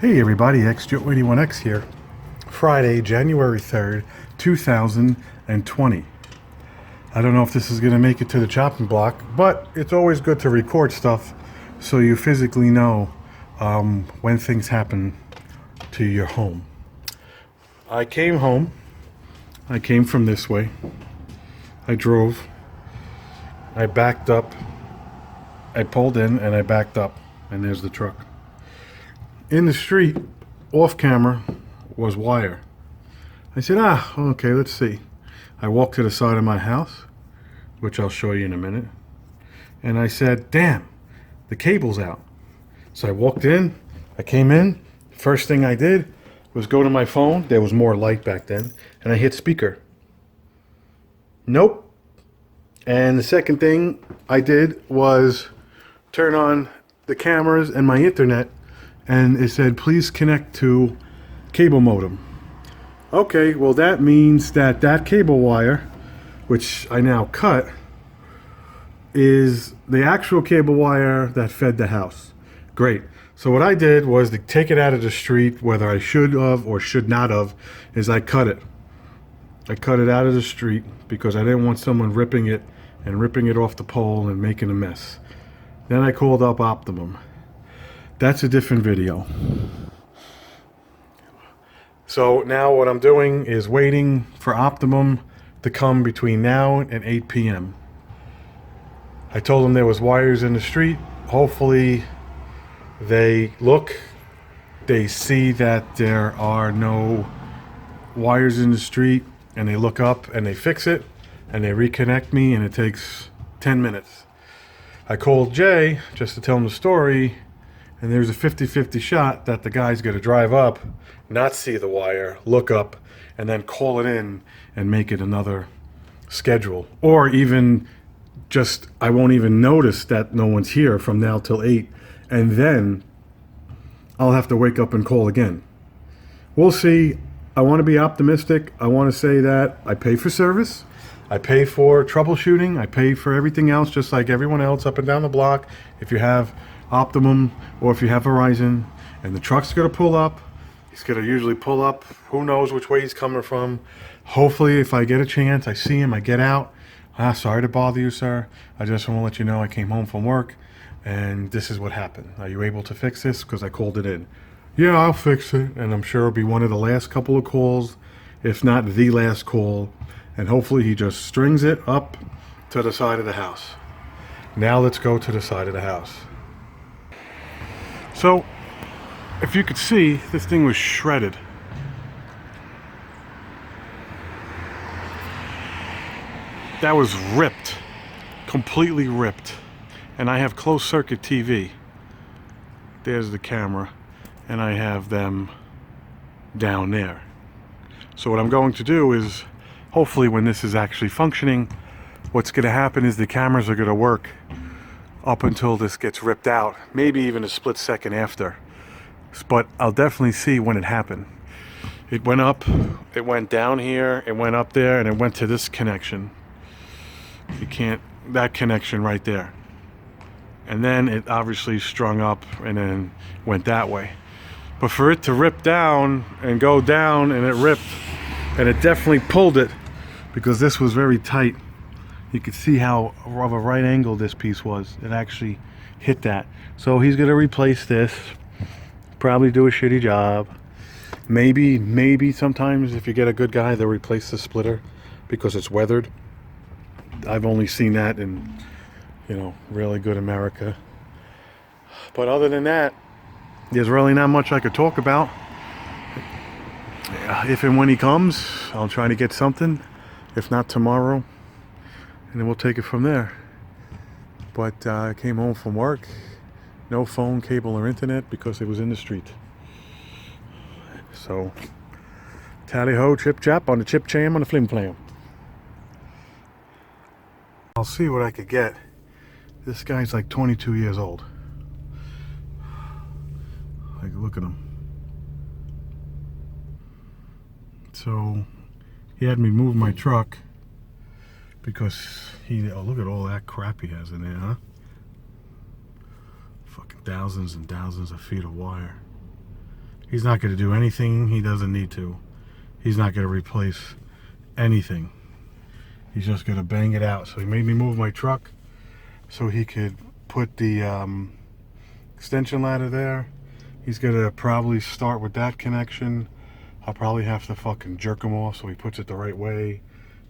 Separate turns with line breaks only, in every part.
Hey everybody, XJoe81X here. Friday, January 3rd, 2020. I don't know if this is going to make it to the chopping block, but it's always good to record stuff so you physically know when things happen to your home. I came home. I came from this way. I drove. I backed up. I pulled in and I backed up, and there's the truck. In the street, off camera, was wire. I said, okay, let's see. I walked to the side of my house, which I'll show you in a minute, and I said, damn, the cable's out. So I walked in, I came in, first thing I did was go to my phone. There was more light back then, and I hit speaker. Nope. And the second thing I did was turn on the cameras and my internet, and it said, please connect to cable modem. Okay, well that means that that cable wire, which I now cut, is the actual cable wire that fed the house. Great. So what I did was to take it out of the street, whether I should have or should not have, is I cut it. I cut it out of the street because I didn't want someone ripping it off the pole and making a mess. Then I called up Optimum. That's a different video. So now what I'm doing is waiting for Optimum to come between now and 8 p.m. I told them there was wires in the street. Hopefully they look, they see that there are no wires in the street, and they look up and they fix it and they reconnect me, and it takes 10 minutes. I called Jay just to tell him the story, and there's a 50-50 shot that the guy's going to drive up, not see the wire, look up, and then call it in and make it another schedule. Or even just, I won't even notice that no one's here from now till 8, and then I'll have to wake up and call again. We'll see. I want to be optimistic. I want to say that I pay for service. I pay for troubleshooting. I pay for everything else, just like everyone else up and down the block. If you have Optimum or if you have Verizon, and the truck's going to pull up, he's going to usually pull up. Who knows which way he's coming from. Hopefully, if I get a chance, I see him, I get out. Sorry to bother you, sir. I just want to let you know I came home from work, and this is what happened. Are you able to fix this? Because I called it in. Yeah, I'll fix it. And I'm sure it'll be one of the last couple of calls, if not the last call. And hopefully he just strings it up to the side of the house. Now let's go to the side of the house. So, if you could see, this thing was shredded. That was ripped. Completely ripped. And I have closed circuit TV. There's the camera. And I have them down there. So what I'm going to do is, hopefully when this is actually functioning, what's going to happen is the cameras are going to work up until this gets ripped out, maybe even a split second after. But I'll definitely see when it happened. It went up, it went down here, it went up there, and it went to this connection. That connection right there. And then it obviously strung up and then went that way. But for it to rip down and go down, and it ripped, and it definitely pulled it, because this was very tight. You could see how of a right angle this piece was. It actually hit that. So he's going to replace this, probably do a shitty job. Maybe sometimes if you get a good guy, they'll replace the splitter because it's weathered. I've only seen that in, really good America. But other than that, there's really not much I could talk about. If and when he comes, I'll try to get something. If not tomorrow, and then we'll take it from there. But I came home from work, no phone, cable, or internet because it was in the street. So, tally ho, chip chap on the chip cham on the flim flam. I'll see what I could get. This guy's like 22 years old. Like, look at him. So he had me move my truck because look at all that crap he has in there, huh? Fucking thousands and thousands of feet of wire. He's not going to do anything he doesn't need to. He's not going to replace anything. He's just going to bang it out. So he made me move my truck so he could put the extension ladder there. He's going to probably start with that connection. I'll probably have to fucking jerk him off so he puts it the right way.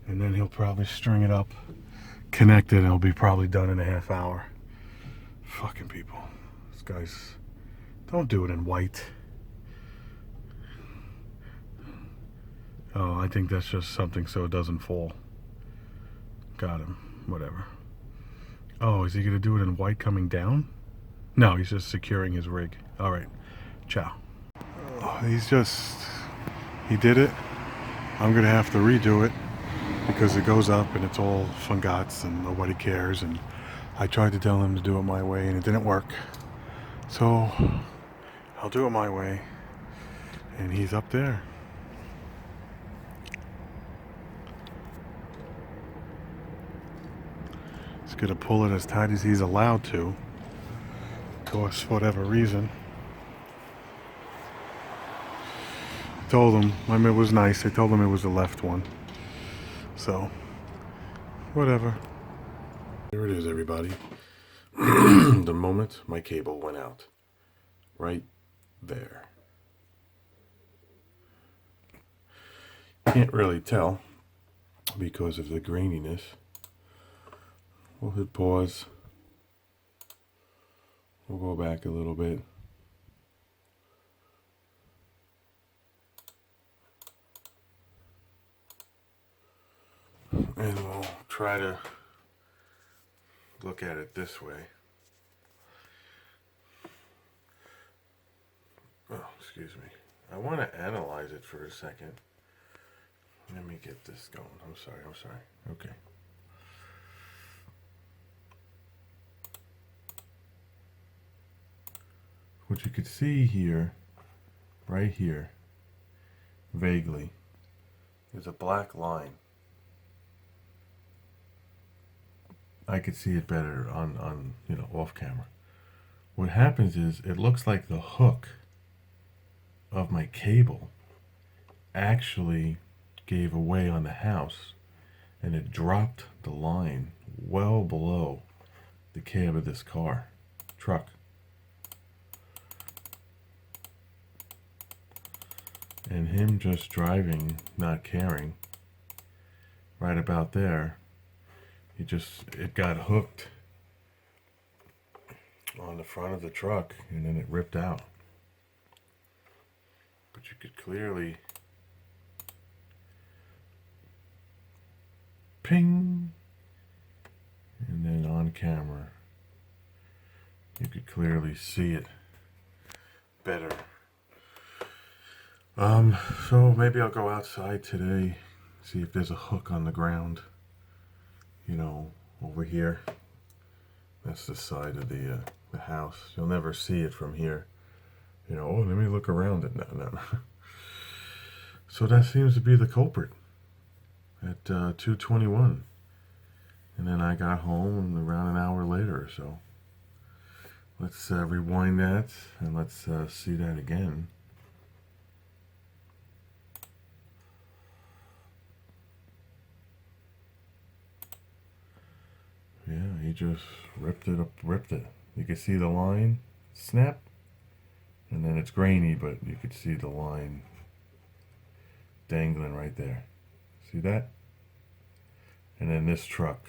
And then he'll probably string it up, connect it, and it'll be probably done in a half hour. Fucking people. This guy's... Don't do it in white. Oh, I think that's just something so it doesn't fall. Got him. Whatever. Oh, is he going to do it in white coming down? No, he's just securing his rig. All right. Ciao. Oh, he did it. I'm going to have to redo it because it goes up and it's all fungats and nobody cares. And I tried to tell him to do it my way and it didn't work. So I'll do it my way. And he's up there. He's going to pull it as tight as he's allowed to. Of course, for whatever reason. Told him, I mean, it was nice. I told him it was the left one. So, whatever. Here it is, everybody. The moment my cable went out. Right there. Can't really tell because of the graininess. We'll hit pause. We'll go back a little bit. And we'll try to look at it this way. Oh, excuse me. I want to analyze it for a second. Let me get this going. I'm sorry. Okay. What you could see here, right here, vaguely, is a black line. I could see it better on off camera. What happens is it looks like the hook of my cable actually gave away on the house and it dropped the line well below the cab of this truck. And him just driving, not caring, right about there, it got hooked on the front of the truck and then it ripped out. But you could clearly, ping, and then on camera, you could clearly see it better. So maybe I'll go outside today, see if there's a hook on the ground, over here. That's the side of the house. You'll never see it from here. Oh, let me look around it. No. So that seems to be the culprit at 2:21. And then I got home around an hour later or so. Let's rewind that and let's see that again. Yeah, he just ripped it. You could see the line snap, and then it's grainy, but you could see the line dangling right there. See that? And then this truck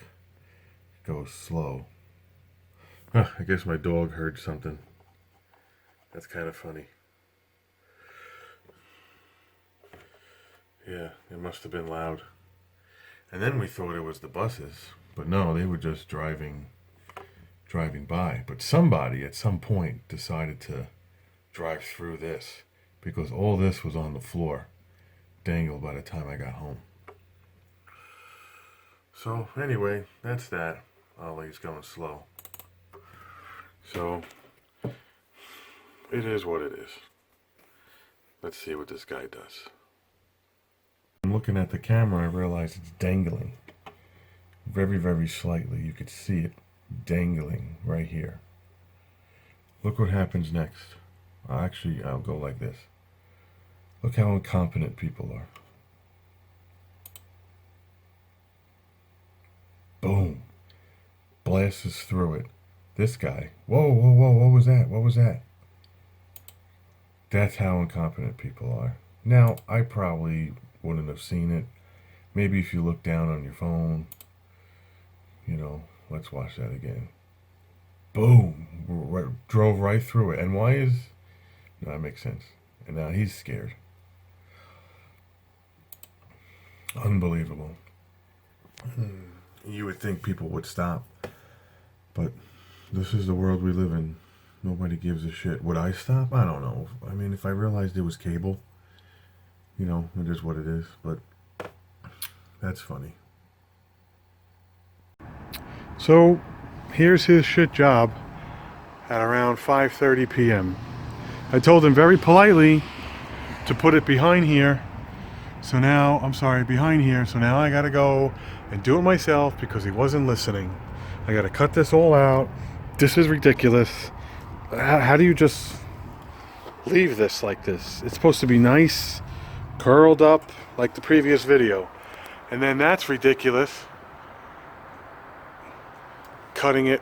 goes slow. I guess my dog heard something. That's kind of funny. Yeah, it must have been loud. And then we thought it was the buses. But no, they were just driving by. But somebody at some point decided to drive through this because all this was on the floor, dangled by the time I got home. So anyway, that's that. Ollie's going slow. So it is what it is. Let's see what this guy does. I'm looking at the camera, I realize it's dangling. Very, very slightly. You could see it dangling right here. Look what happens next. I'll go like this. Look how incompetent people are. Boom. Blasts through it. This guy. Whoa, whoa, whoa, what was that? What was that? That's how incompetent people are. Now, I probably wouldn't have seen it. Maybe if you look down on your phone, you know, let's watch that again. Boom. Drove right through it. And why is... No, that makes sense. And now he's scared. Unbelievable. You would think people would stop. But this is the world we live in. Nobody gives a shit. Would I stop? I don't know. I mean, if I realized it was cable, you know, it is what it is. But that's funny. So, here's his shit job at around 5:30 p.m. I told him very politely to put it behind here. So now, I'm sorry, behind here. So now I gotta go and do it myself because he wasn't listening. I gotta cut this all out. This is ridiculous. How do you just leave this like this? It's supposed to be nice, curled up like the previous video. And then that's ridiculous. Cutting it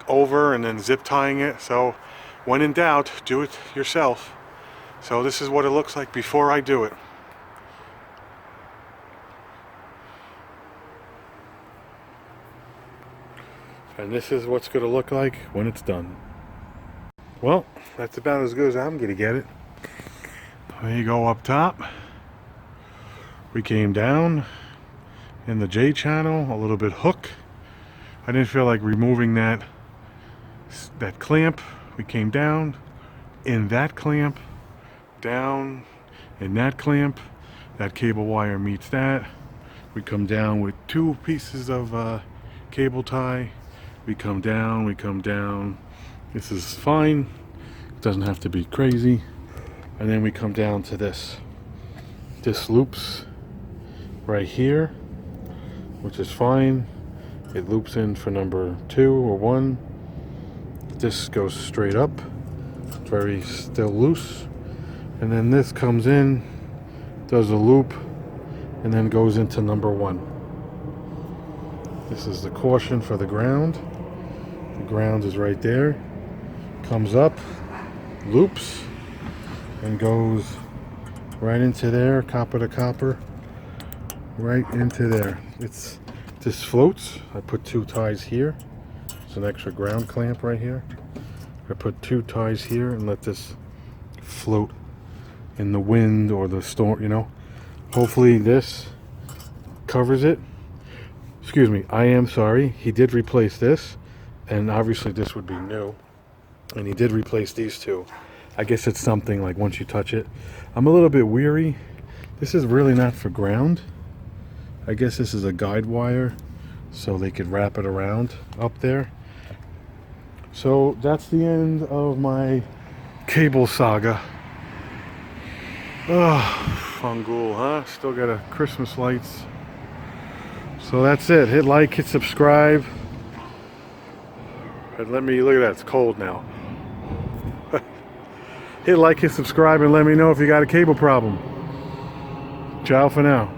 over and then zip tying it. So when in doubt, do it yourself. So this is what it looks like before I do it. And this is what's going to look like when it's done. Well, that's about as good as I'm going to get it. There you go up top. We came down in the J channel, a little bit hook. I didn't feel like removing that clamp. We came down in that clamp, down in that clamp. That cable wire meets that. We come down with 2 pieces of cable tie. We come down, we come down. This is fine. It doesn't have to be crazy. And then we come down to this. This loops right here, which is fine. It loops in for number 2 or 1. This goes straight up. It's very still loose. And then this comes in, does a loop, and then goes into number 1. This is the caution for the ground. The ground is right there. Comes up, loops, and goes right into there, copper to copper, right into there. This floats. I put 2 ties here. It's an extra ground clamp right here. I put 2 ties here and let this float in the wind or the storm, you know. Hopefully this covers it. Excuse me, I am sorry. He did replace this, and obviously this would be new. And he did replace these 2. I guess it's something like once you touch it. I'm a little bit weary. This is really not for ground. I guess this is a guide wire so they could wrap it around up there. So that's the end of my cable saga. Oh, Fungool, huh? Still got a Christmas lights. So that's it. Hit like, hit subscribe. And let me, look at that, it's cold now. Hit like, hit subscribe, and let me know if you got a cable problem. Ciao for now.